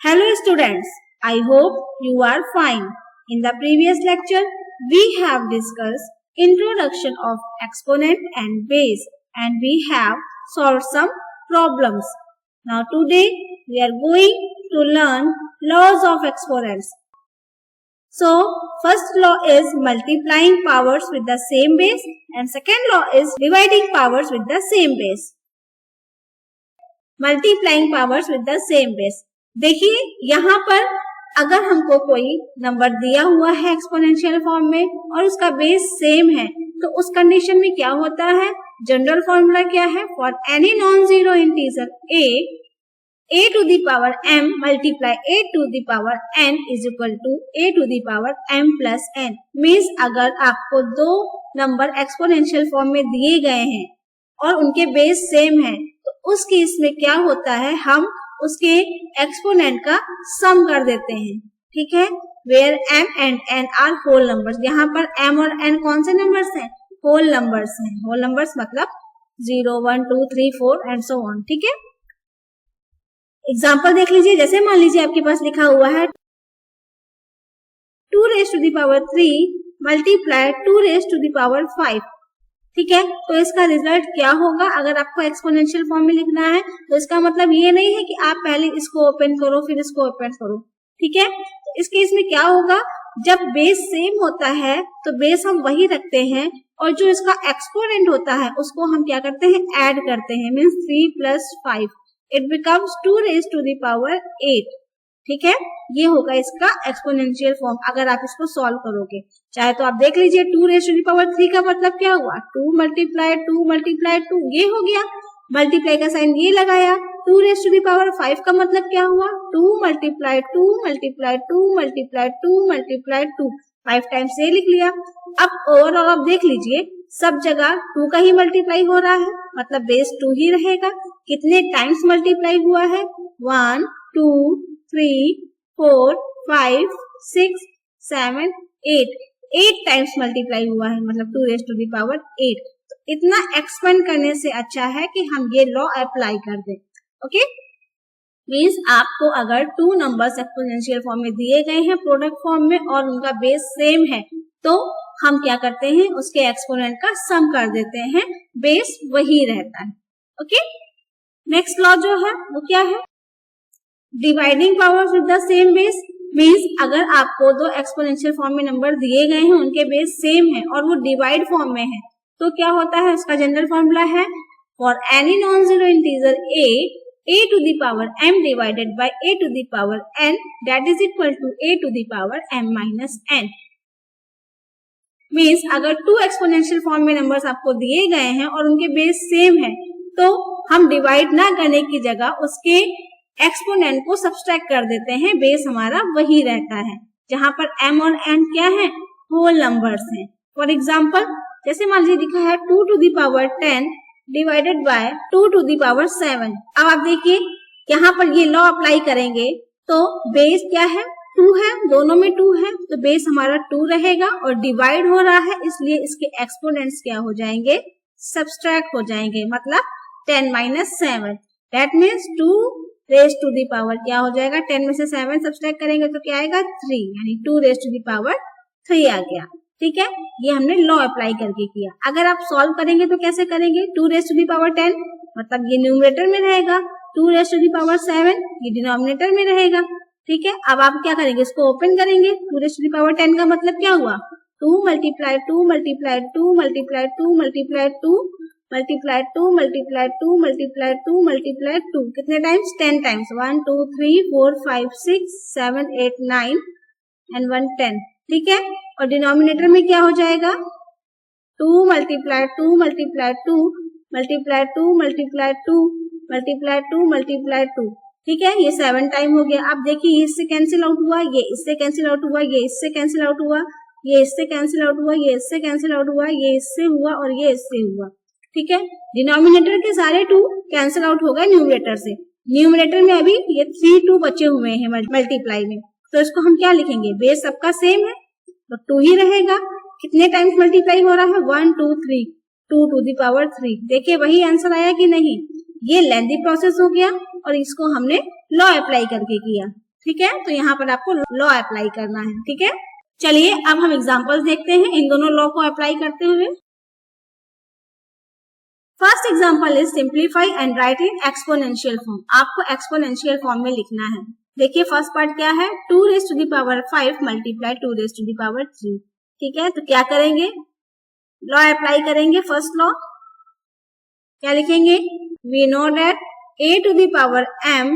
Hello students, I hope you are fine. In the previous lecture, we have discussed introduction of exponent and base and we have solved some problems. Now today we are going to learn laws of exponents. So first law is multiplying powers with the same base and second law is dividing powers with the same base. Multiplying powers with the same base. देखिए यहाँ पर अगर हमको कोई number दिया हुआ है exponential form में और उसका बेस सेम है तो उस कंडीशन में क्या होता है, जनरल फॉर्मूला क्या है, for any non zero integer a to the power m multiply a to the power n is equal to a to the power m plus n. Means अगर आपको दो नंबर एक्सपोनेंशियल फॉर्म में दिए गए हैं और उनके बेस सेम है तो उस केस में क्या होता है, हम उसके एक्सपोनेंट का सम कर देते हैं. ठीक है, where m and n are whole numbers. यहाँ पर m और n कौन से नंबर्स हैं, होल नंबर्स हैं. होल नंबर्स मतलब 0, 1, 2, 3, 4 एंड सो ऑन. ठीक है, एग्जाम्पल देख लीजिए. जैसे मान लीजिए आपके पास लिखा हुआ है 2 raised to the power 3 multiply 2 raised to the power 5. ठीक है, तो इसका रिजल्ट क्या होगा. अगर आपको एक्सपोनेंशियल फॉर्म में लिखना है तो इसका मतलब ये नहीं है कि आप पहले इसको ओपन करो फिर इसको ओपन करो. ठीक है, तो इस केस में क्या होगा, जब बेस सेम होता है तो बेस हम वही रखते हैं और जो इसका एक्सपोनेंट होता है उसको हम क्या करते हैं, ऐड करते हैं. Means 3 plus 5 it becomes 2 raised to the power 8. ठीक है, ये होगा इसका एक्सपोनेंशियल फॉर्म अगर आप इसको सॉल्व करोगे. चाहे तो आप देख लीजिए 2 raised to the power 3 का मतलब क्या हुआ, 2 multiply 2 ये हो गया, मल्टीप्लाई का साइन ये लगाया. 2 raised to the power 5 का मतलब क्या हुआ, 2 multiply 2 5 टाइम्स ये लिख लिया. अब ओवरऑल आप देख लीजिए सब जगह 2 का ही मल्टीप्लाई हो रहा है मतलब बेस 2 ही रहेगा. कितने टाइम्स मल्टीप्लाई हुआ है, 1, 2, 3, 4, 5, 6, 7, 8 टाइम्स मल्टीप्लाई हुआ है मतलब 2 raised to the power 8. तो इतना एक्सपेंड करने से अच्छा है कि हम ये लॉ अप्लाई कर दें. ओके, मीन्स आपको अगर 2 नंबर्स एक्सपोनेंशियल फॉर्म में दिए गए हैं प्रोडक्ट फॉर्म में और उनका बेस सेम है तो हम क्या करते हैं, उसके एक्सपोनेंट का सम कर देते हैं, बेस वही रहता है. ओके, नेक्स्ट लॉ जो है वो क्या है, dividing powers with the same base. Means अगर आपको दो एक्सपोनेंशियल फॉर्म में नंबर दिए गए हैं उनके बेस सेम है और वो डिवाइड फॉर्म में है तो क्या होता है, उसका जनरल फॉर्मूला है for any non zero integer a to the power m divided by a to the power n that is equal to a to the power m minus n. Means अगर 2 exponential form में numbers आपको दिए गए हैं और उनके base same है तो हम डिवाइड ना करने की जगह उसके एक्सपोनेंट को सब्सट्रैक्ट कर देते हैं, बेस हमारा वही रहता है. जहां पर m और n क्या है, होल नंबर्स हैं. फॉर एग्जाम्पल जैसे मान लीजिए लिखा है 2 to the power 10 डिवाइडेड बाय 2 to the power 7. अब आप देखिए यहाँ पर ये लॉ अप्लाई करेंगे तो बेस क्या है, 2 है, दोनों में 2 है तो बेस हमारा 2 रहेगा और डिवाइड हो रहा है इसलिए इसके एक्सपोनेंट्स क्या हो जाएंगे, सब्सट्रैक्ट हो जाएंगे. मतलब 10 minus 7 that means 2 raised to the power क्या हो जाएगा, 10 में से 7 सब्सट्रैक्ट करेंगे तो क्या आएगा 3 यानी 2 raised to the power 3 आ गया. ठीक है, ये हमने लॉ अप्लाई करके किया. अगर आप सॉल्व करेंगे तो कैसे करेंगे, 2 raised to the power 10 मतलब ये न्यूमरेटर में रहेगा, 2 raised to the power 7 ये डिनोमिनेटर में रहेगा. ठीक है, अब आप क्या करेंगे, इसको ओपन करेंगे. 2 raised to the power 10 का मतलब क्या हुआ, 2 multiply 2 multiply 2 multiply 2 multiply 2 multiply 2 multiply 2 multiply 2 multiply 2 कितने टाइम्स, 10 टाइम्स, 1, 2, 3, 4, 5, 6, 7, 8, 9 एंड 1 10. ठीक है, और डिनोमिनेटर में क्या हो जाएगा, 2 multiply 2 multiply 2 multiply 2 multiply 2 multiply 2 multiply 2. ठीक है, ये 7 टाइम हो गया. अब देखिए ये इससे कैंसिल आउट हुआ, ये इससे कैंसिल आउट हुआ, ये इससे कैंसिल आउट हुआ, ये इससे कैंसिल आउट हुआ, ये इससे कैंसिल आउट हुआ, ये इससे हुआ और ये इससे हुआ. ठीक है, डिनोमिनेटर के सारे 2 कैंसिल आउट हो गए न्यूमरेटर से. न्यूमरेटर में अभी ये 3 2 बचे हुए हैं मल्टीप्लाई में तो इसको हम क्या लिखेंगे, बेस सबका सेम है तो 2 ही रहेगा. कितने टाइम्स मल्टीप्लाई हो रहा है, 1, 2, 3, 2 to the power 3. देखिए वही आंसर आया कि नहीं, ये लेंथी प्रोसेस हो गया और इसको हमने लॉ अप्लाई करके किया. ठीक है, तो यहाँ पर आपको लॉ अप्लाई करना है। ठीक है, चलिए अब हम एग्जांपल्स देखते हैं इन दोनों लॉ को अप्लाई करते हुए। First example is simplify and write in exponential form. आपको एक्सपोनेंशियल फॉर्म में लिखना है। देखिए फर्स्ट पार्ट क्या है, 2 raise to the power 5 multiply 2 raise to the power 3। ठीक है, तो क्या करेंगे, लॉ अप्लाई करेंगे। फर्स्ट लॉ क्या लिखेंगे, we know that a to the power m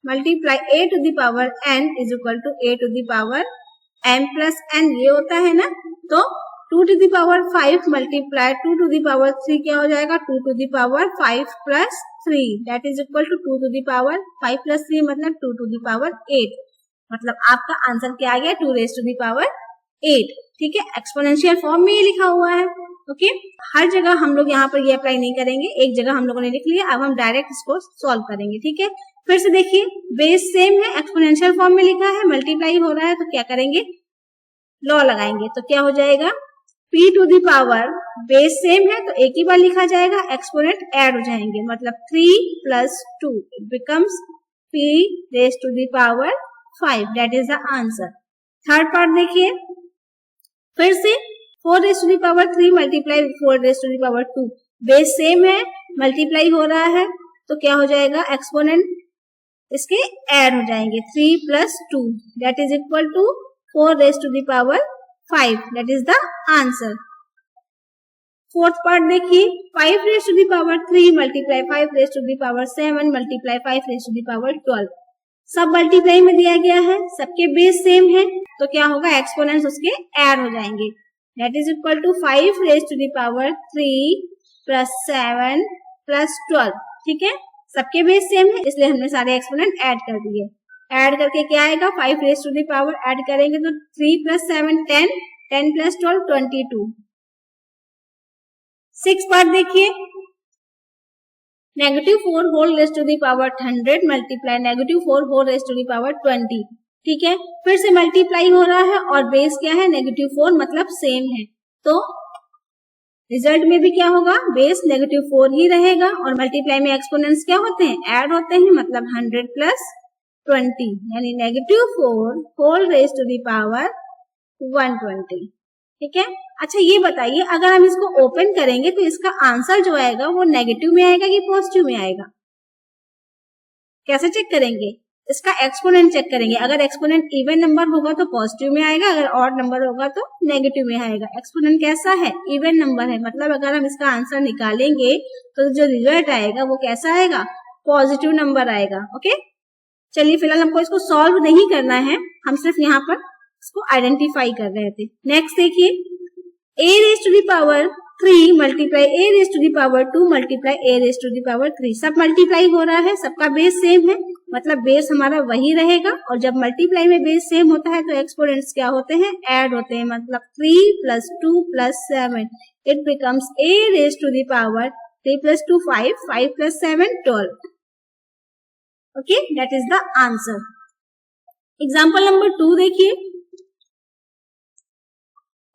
multiply a to the power n is equal to a to the power m plus n, ये होता है ना। तो 2 to the power 5 multiply 2 to the power 3 क्या हो जाएगा, 2 to the power 5 plus 3 that is equal to 2 to the power 5 plus 3 मतलब 2 to the power 8। मतलब आपका आंसर क्या आ गया, 2 raised to the power 8। ठीक है, एक्सपोनेंशियल फॉर्म में ये लिखा हुआ है। ओके, हर जगह हम लोग यहाँ पर ये अप्लाई नहीं करेंगे, एक जगह हम लोगों ने लिख लिया, अब हम डायरेक्ट इसको सॉल्व करेंगे। ठीक है, फिर से देखिए बेस सेम है, एक्सपोनेंशियल फॉर्म में लिखा है, मल्टीप्लाई हो रहा है, तो क्या करेंगे, लॉ लगाएंगे। तो क्या हो जाएगा, p to the power, base same है तो एक ही बार लिखा जाएगा, एक्सपोनेंट ऐड हो जाएंगे, मतलब 3 plus 2 it becomes p raise to the power 5, that is the answer. Third part देखिए, फिर से 4 raise to the power 3 multiply 4 raise to the power 2, base same है, मल्टीप्लाई हो रहा है, तो क्या हो जाएगा, एक्सपोनेंट इसके ऐड हो जाएंगे, 3 plus 2 that is equal to 4 raise to the power 5, that is the answer. Fourth part देखिए, 5 raise to the power 3 multiply 5 raise to the power 7 multiply 5 raise to the power 12, सब multiply में दिया गया है, सबके base same है, तो क्या होगा, एक्सपोनेंट्स उसके ऐड हो जाएंगे, that is equal to 5 raise to the power 3 plus 7 plus 12। ठीक है, सबके बेस सेम है इसलिए हमने सारे एक्सपोनेंट ऐड कर दिए। ऐड करके क्या आएगा, 5 raise to the power add करेंगे तो 3 प्लस 7 10, 10 प्लस 12 22। 6 पार्ट देखिए, -4 whole raise to the power 100 multiply -4 whole raise to the power 20। ठीक है, फिर से मल्टीप्लाई हो रहा है और बेस क्या है, -4 मतलब सेम है, तो रिजल्ट में भी क्या होगा, बेस -4 ही रहेगा और मल्टीप्लाई में एक्सपोनेंट्स क्या होते हैं, ऐड होते हैं, मतलब 100 प्लस 20 यानी -4 whole raise to the power 120। ठीक है, अच्छा ये बताइए अगर हम इसको ओपन करेंगे तो इसका आंसर जो आएगा वो नेगेटिव में आएगा कि पॉजिटिव में आएगा, कैसे चेक करेंगे, इसका एक्सपोनेंट चेक करेंगे। अगर एक्सपोनेंट इवन नंबर होगा तो पॉजिटिव में आएगा, अगर ऑड नंबर होगा तो नेगेटिव में आएगा। एक्सपोनेंट कैसा है, इवन नंबर है, मतलब अगर हम इसका आंसर निकालेंगे तो जो रिजल्ट आएगा वो कैसा आएगा, पॉजिटिव नंबर आएगा। ओके, चलिए फिलहाल हमको इसको सॉल्व नहीं करना है, हम सिर्फ यहाँ पर इसको आइडेंटिफाई कर रहे थे। नेक्स्ट देखिए, a raise to the power 3 multiply a raise to the power 2 multiply a raise to the power 3, सब मल्टीप्लाई हो रहा है, सबका बेस सेम है, मतलब बेस हमारा वही रहेगा, और जब मल्टीप्लाई में बेस सेम होता है तो एक्सपोनेंट्स क्या होते हैं, ऐड होते हैं, मतलब 3 plus 2 plus 7 it becomes a raise to the power 3 plus 2 5, 5 plus 7 12। Okay, that is the answer. Example number 2 देखिए,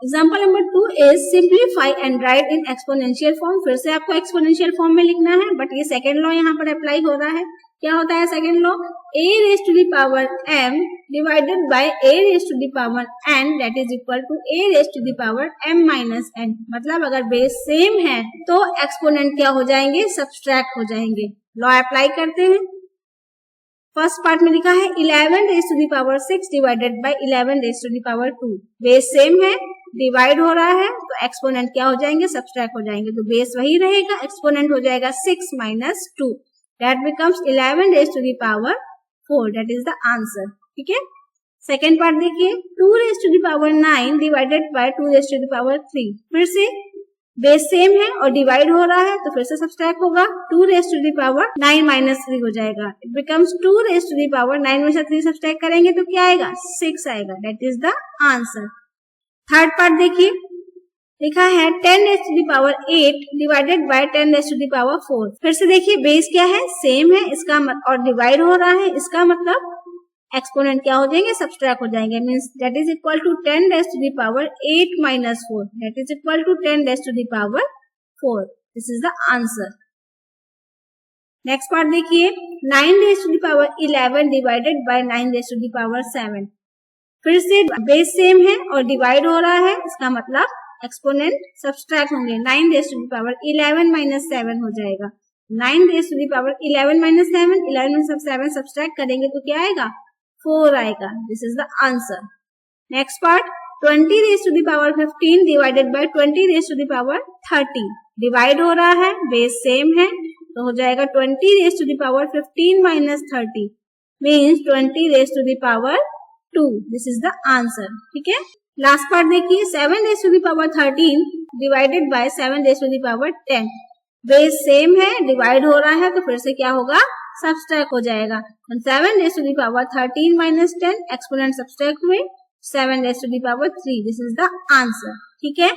example number 2 is simplify and write in exponential form. फिर से आपको एक्सपोनेंशियल फॉर्म में लिखना है, बट ये सेकेंड लॉ यहाँ पर अप्लाई हो रहा है। क्या होता है second law, a raise to the power m divided by a raise to the power n that is equal to a raise to the power m minus n। मतलब अगर बेस सेम है तो एक्सपोनेंट क्या हो जाएंगे, subtract हो जाएंगे। Law apply करते हैं। फर्स्ट पार्ट में लिखा है 11 raise to the power 6 by बाय 11 raise to the power 2, base same है, डिवाइड हो रहा है, तो एक्सपोनेंट क्या हो जाएंगे, सब्सट्रैक्ट हो जाएंगे, तो बेस वही रहेगा, एक्सपोनेंट हो जाएगा 6 minus 2, that becomes 11 raise to the power 4, that is the answer. ठीक है, सेकेंड पार्ट देखिए, 2 raise to the power 9 by बाय 2 रेज़ टू द पावर 3, फिर से बेस सेम है और डिवाइड हो रहा है, तो फिर से सब्सट्रैक्ट होगा, 2 raise to the power 9 minus 3 हो जाएगा, it becomes 2 raise to the power 9 में से 3 सब्सट्रैक्ट करेंगे तो क्या आएगा, 6 आएगा, that is the answer. Third part देखिए, लिखा है 10 raise to the power 8 divided by 10 raise to the power 4, फिर से देखिए बेस क्या है, सेम है, इसका और डिवाइड हो रहा है, इसका मतलब एक्सपोनेंट क्या हो जाएंगे, सब्सट्रैक्ट हो जाएंगे, means that is equal to 10 raise to the power 8 minus 4, that is equal to 10 raise to the power 4, this is the answer. Next part देखिए, 9 raise to the power 11 divided by 9 raise to the power 7। फिर से base same है और divide हो रहा है, इसका मतलब एक्सपोनेंट सब्सट्रैक्ट होंगे। 9 raise to the power 11 minus 7 हो जाएगा। 9 raise to the power 11 minus 7, 11 में 7 सब्सट्रैक्ट करेंगे तो क्या आएगा, 4 आएगा। This is the answer. Next part, 20 raise to the power 15 divided by 20 raise to the power 30। Divide हो रहा है, बेस सेम है, तो हो जाएगा 20 raise to the power 15 minus 30 means 20 raise to the power 2। This is the answer. ठीक है, last part देखिए, 7 raise to the power 13 divided by 7 raise to the power 10। Base same है, डिवाइड हो रहा है, तो फिर से क्या होगा, सब्सट्रैक्ट हो जाएगा। 7 raise to the power 13 minus 10, exponent subtract हुए, 7 raise to the power 3। This is the answer. ठीक है,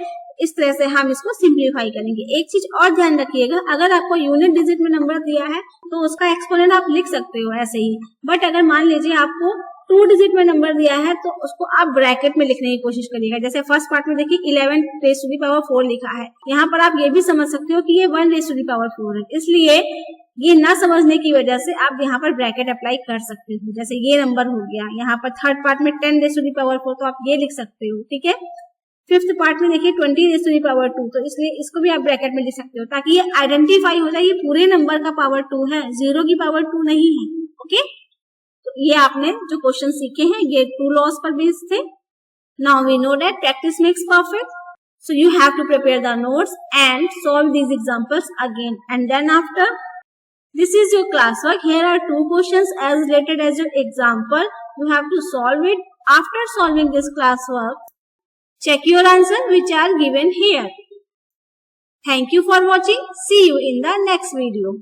इस तरह से हम इसको सिंप्लीफाई करेंगे। एक चीज और ध्यान रखिएगा, अगर आपको यूनिट डिजिट में नंबर दिया है तो उसका एक्सपोनेंट आप लिख सकते हो ऐसे ही, बट अगर मान लीजिए आपको 2 डिजिट में नंबर दिया है तो उसको आप ब्रैकेट में लिखने की कोशिश करिएगा। जैसे फर्स्ट पार्ट में देखिए 11 रेज़ टू द पावर 4 लिखा है, यहाँ पर आप ये भी समझ सकते हो कि ये 1 रेज़ टू द पावर 4 है, इसलिए ये ना समझने की वजह से आप यहाँ पर ब्रैकेट अप्लाई कर सकते हो। जैसे ये नंबर हो गया, यहाँ पर थर्ड पार्ट में 10 रेज़ टू द पावर 4, तो आप ये लिख सकते हो। ठीक है, फिफ्थ पार्ट में देखिए 20 रेज़ टू द पावर 2, तो इसलिए इसको भी आप ब्रैकेट में लिख सकते हो ताकि ये आइडेंटिफाई हो जाए ये पूरे नंबर का पावर 2 है, 0 की पावर 2 नहीं है। ओके, तो ये आपने जो क्वेश्चन सीखे हैं ये 2 लॉज पर बेस्ड थे। Now we know that practice makes perfect, so you have to prepare the notes and solve these examples again, and then after this is your classwork. Here are 2 questions as related as your example. You have to solve it. After solving this classwork, check your answer which are given here. Thank you for watching. See you in the next video.